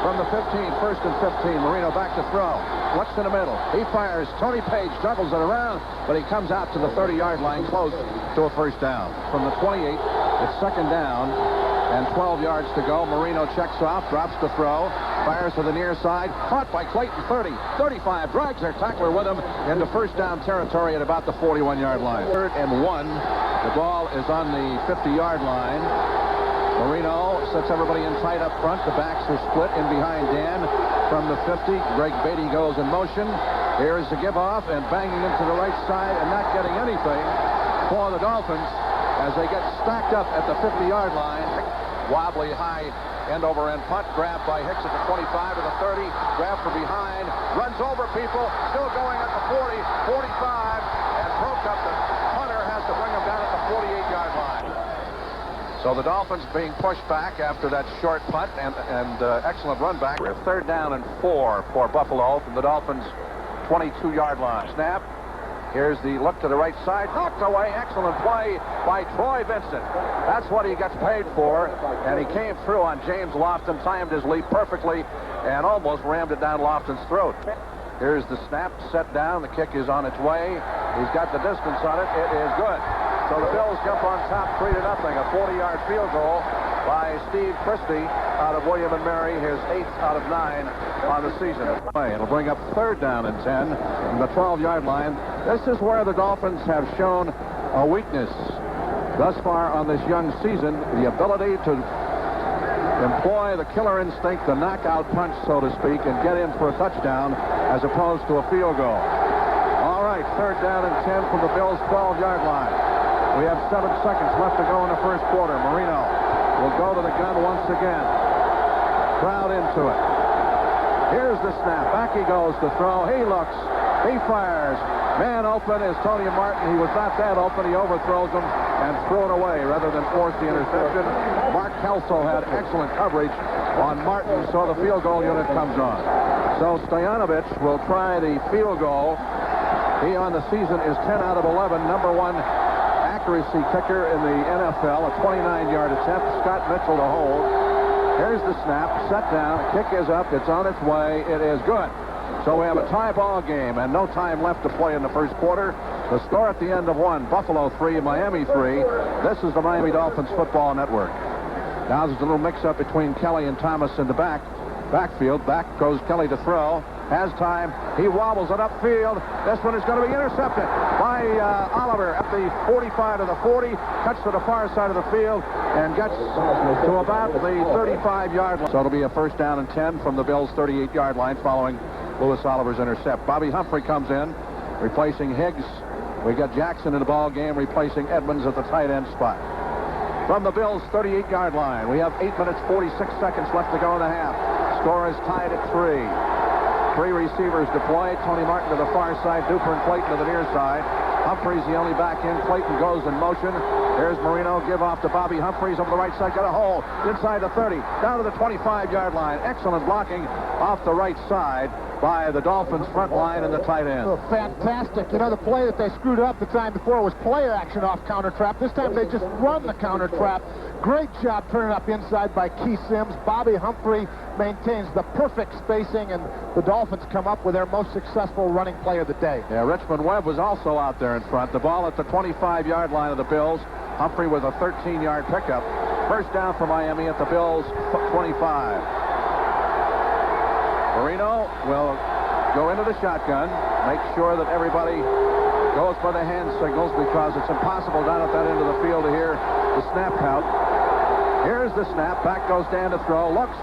from the 15, first and 15. Marino back to throw. Looks in the middle. He fires. Tony Page juggles it around, but he comes out to the 30-yard line close to a first down. From the 28, it's second down and 12 yards to go. Marino checks off, drops to throw, fires to the near side. Caught by Clayton, 30, 35, drags their tackler with him into first down territory at about the 41-yard line. Third and 1. The ball is on the 50-yard line. Marino sets everybody in tight up front. The backs are split in behind Dan from the 50. Greg Beatty goes in motion. Here's the give off and banging into the right side and not getting anything for the Dolphins as they get stacked up at the 50-yard line. Wobbly high end-over-end punt, grabbed by Hicks at the 25 to the 30, grabbed from behind, runs over people, still going at the 40, 45, and broke up. The punter has to bring him down at the 48-yard line. So the Dolphins being pushed back after that short punt and excellent run back. Third down and 4 for Buffalo from the Dolphins' 22-yard line. Snap. Here's the look to the right side. Knocked away. Excellent play by Troy Vincent. That's what he gets paid for. And he came through on James Lofton, timed his leap perfectly, and almost rammed it down Lofton's throat. Here's the snap, set down. The kick is on its way. He's got the distance on it. It is good. So the Bills jump on top 3-0. A 40-yard field goal by Steve Christie out of William & Mary, his 8th out of 9 on the season. It'll bring up third down and 10 from the 12-yard line. This is where the Dolphins have shown a weakness thus far on this young season, the ability to employ the killer instinct, the knockout punch, so to speak, and get in for a touchdown as opposed to a field goal. All right, third down and 10 from the Bills' 12-yard line. We have 7 seconds left to go in the first quarter. Marino will go to the gun once again. Crowd into it. Here's the snap. Back he goes to throw. He looks. He fires. Man open is Tony Martin. He was not that open. He overthrows him and threw it away rather than force the interception. Mark Kelso had excellent coverage on Martin, so the field goal unit comes on. So Stoyanovich will try the field goal. He on the season is 10 out of 11. Number 1 accuracy kicker in the NFL. A 29-yard attempt. Scott Mitchell to hold. Here's the snap. Set down. Kick is up. It's on its way. It is good. So we have a tie ball game and no time left to play in the first quarter. The score at the end of 1, Buffalo 3, Miami 3. This is the Miami Dolphins Football Network. Now there's a little mix-up between Kelly and Thomas in the backfield. Back goes Kelly to throw. Has time. He wobbles it upfield. This one is going to be intercepted by Oliver at the 45 to the 40. Cuts to the far side of the field and gets to about the 35-yard line. So it'll be a first down and 10 from the Bills' 38-yard line following Louis Oliver's intercept. Bobby Humphrey comes in, replacing Higgs. We got Jackson in the ball game, replacing Edmonds at the tight end spot. From the Bills' 38-yard line, we have 8 minutes, 46 seconds left to go in the half. Score is tied at 3. 3 receivers deployed. Tony Martin to the far side, Duper and Clayton to the near side. Humphrey's the only back in. Clayton goes in motion. There's Marino. Give off to Bobby Humphreys over the right side. Got a hole inside the 30. Down to the 25-yard line. Excellent blocking off the right side by the Dolphins front line and the tight end. Oh, fantastic. You know, the play that they screwed up the time before was play action off counter trap. This time they just run the counter trap. Great job turning up inside by Keith Sims. Bobby Humphrey maintains the perfect spacing, and the Dolphins come up with their most successful running play of the day. Yeah, Richmond Webb was also out there in front. The ball at the 25-yard line of the Bills. Humphrey with a 13-yard pickup. First down for Miami at the Bills' 25. Marino will go into the shotgun, make sure that everybody goes for the hand signals because it's impossible down at that end of the field to hear the snap count. Here's the snap. Back goes Dan to throw. Looks.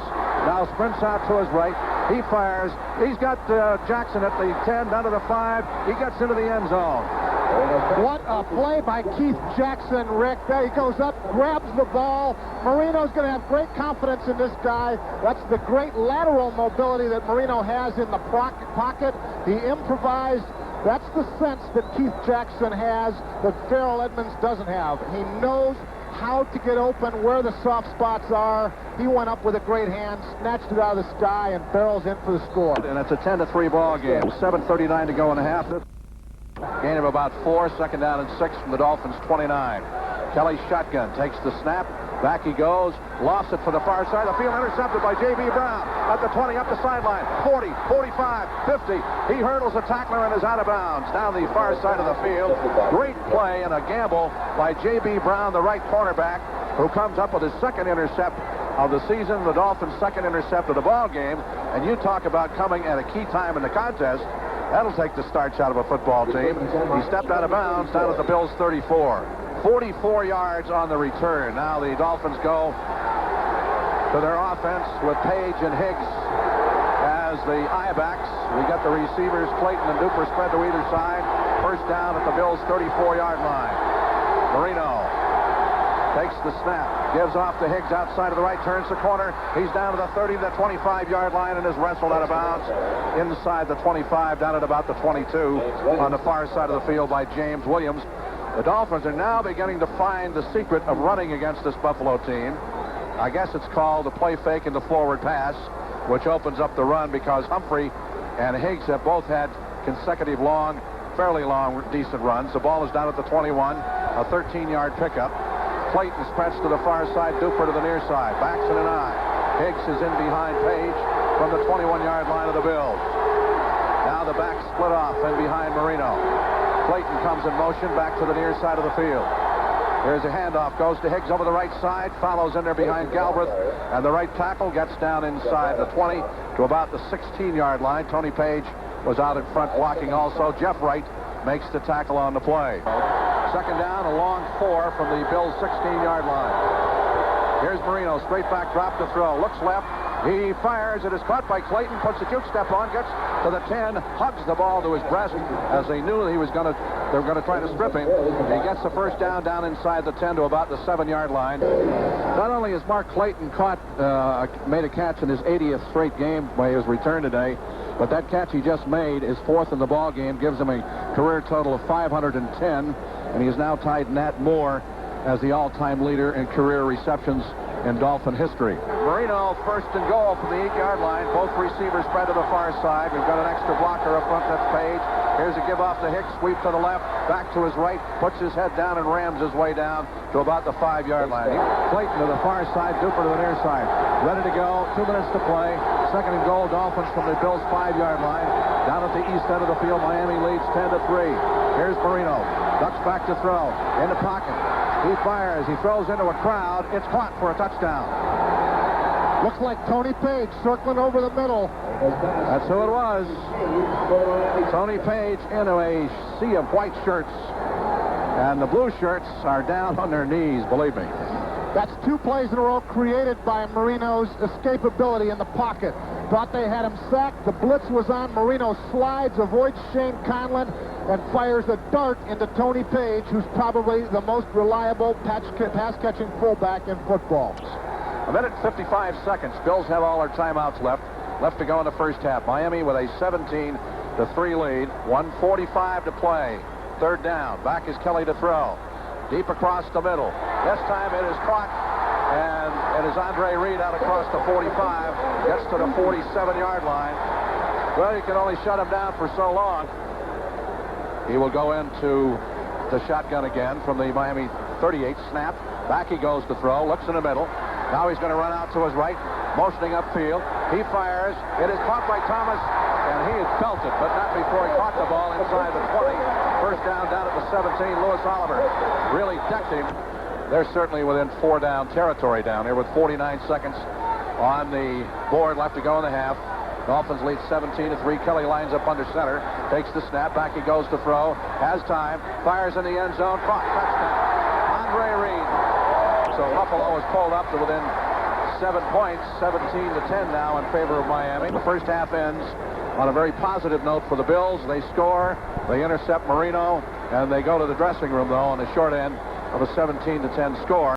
Now sprints out to his right. He fires. He's got Jackson at the 10, down to the 5. He gets into the end zone. What a play by Keith Jackson, Rick. There he goes up, grabs the ball. Marino's going to have great confidence in this guy. That's the great lateral mobility that Marino has in the pocket. He improvised. That's the sense that Keith Jackson has that Farrell Edmonds doesn't have. He knows how to get open, where the soft spots are. He went up with a great hand, snatched it out of the sky, and barrels in for the score. And it's a 10-3 ball game. 7:39 to go in the half. Gain of about 4, second down and 6 from the Dolphins' 29. Kelly shotgun, takes the snap. Back he goes, lost it for the far side of the field, intercepted by J.B. Brown at the 20, up the sideline, 40, 45, 50. He hurdles a tackler and is out of bounds down the far side of the field. Great play and a gamble by J.B. Brown, the right cornerback, who comes up with his second intercept of the season, the Dolphins' second intercept of the ball game. And you talk about coming at a key time in the contest. That'll take the starch out of a football team. He stepped out of bounds down at the Bills' 34. 44 yards on the return. Now the Dolphins go to their offense with Page and Higgs as the I-backs. We got the receivers, Clayton and Duper, spread to either side. First down at the Bills' 34-yard line. Marino takes the snap, gives off to Higgs outside of the right, turns the corner. He's down to the 30 to the 25-yard line and is wrestled out of bounds inside the 25, down at about the 22 on the far side of the field by James Williams. The Dolphins are now beginning to find the secret of running against this Buffalo team. I guess it's called the play fake and the forward pass, which opens up the run because Humphrey and Higgs have both had consecutive fairly long, decent runs. The ball is down at the 21, a 13-yard pickup. Clayton spreads to the far side, Duper to the near side. Backs in an eye. Higgs is in behind Page from the 21-yard line of the Bills. Now the back split off and behind Marino. Clayton comes in motion back to the near side of the field. Here's a handoff, goes to Higgs over the right side, follows in there behind Galbraith, and the right tackle gets down inside the 20 to about the 16-yard line. Tony Page was out in front blocking also. Jeff Wright makes the tackle on the play. Second down, a long 4 from the Bills' 16-yard line. Here's Marino, straight back, drop to throw, looks left. He fires. It is caught by Clayton. Puts the juke step on. Gets to the 10. Hugs the ball to his breast as they knew they were going to try to strip him. He gets the first down inside the 10 to about the 7-yard line. Not only has Mark Clayton made a catch in his 80th straight game by his return today, but that catch he just made is 4th in the ball game, gives him a career total of 510, and he is now tied Nat Moore as the all-time leader in career receptions in Dolphin history. Marino first and goal from the 8-yard line. Both receivers spread to the far side. We've got an extra blocker up front. That's Page. Here's a give off to Hicks. Sweep to the left. Back to his right. Puts his head down and rams his way down to about the 5-yard line. Clayton to the far side. Duper to the near side. Ready to go. 2 minutes to play. Second and goal. Dolphins from the Bills' 5-yard line. Down at the east end of the field. Miami leads 10-3. Here's Marino. Ducks back to throw. In the pocket. He fires. He throws into a crowd. It's caught for a touchdown. Looks like Tony Page circling over the middle. That's who it was. Tony Page into a sea of white shirts. And the blue shirts are down on their knees, believe me. That's 2 plays in a row created by Marino's escapability in the pocket. Thought they had him sacked. The blitz was on. Marino slides, avoids Shane Conlon, and fires a dart into Tony Page, who's probably the most reliable pass-catching fullback in football. 1 minute and 55 seconds. Bills have all their timeouts left to go in the first half. Miami with a 17-3 lead. 1:45 to play. Third down. Back is Kelly to throw. Deep across the middle. This time it is caught, and it is Andre Reed out across the 45. Gets to the 47-yard line. Well, you can only shut him down for so long. He will go into the shotgun again from the Miami 38. Snap. Back he goes to throw. Looks in the middle. Now he's going to run out to his right, motioning upfield. He fires. It is caught by Thomas, and he has felt it, but not before he caught the ball inside the 20. First down at the 17. Louis Oliver really decked him. They're certainly within 4-down territory down here with 49 seconds on the board left to go in the half. Dolphins lead 17-3. Kelly lines up under center. Takes the snap. Back he goes to throw. Has time. Fires in the end zone. Caught. Touchdown. Andre Reed. So Buffalo is pulled up to within 7 points. 17-10 now in favor of Miami. The first half ends on a very positive note for the Bills. They score. They intercept Marino. And they go to the dressing room, though, on the short end of a 17-10 score.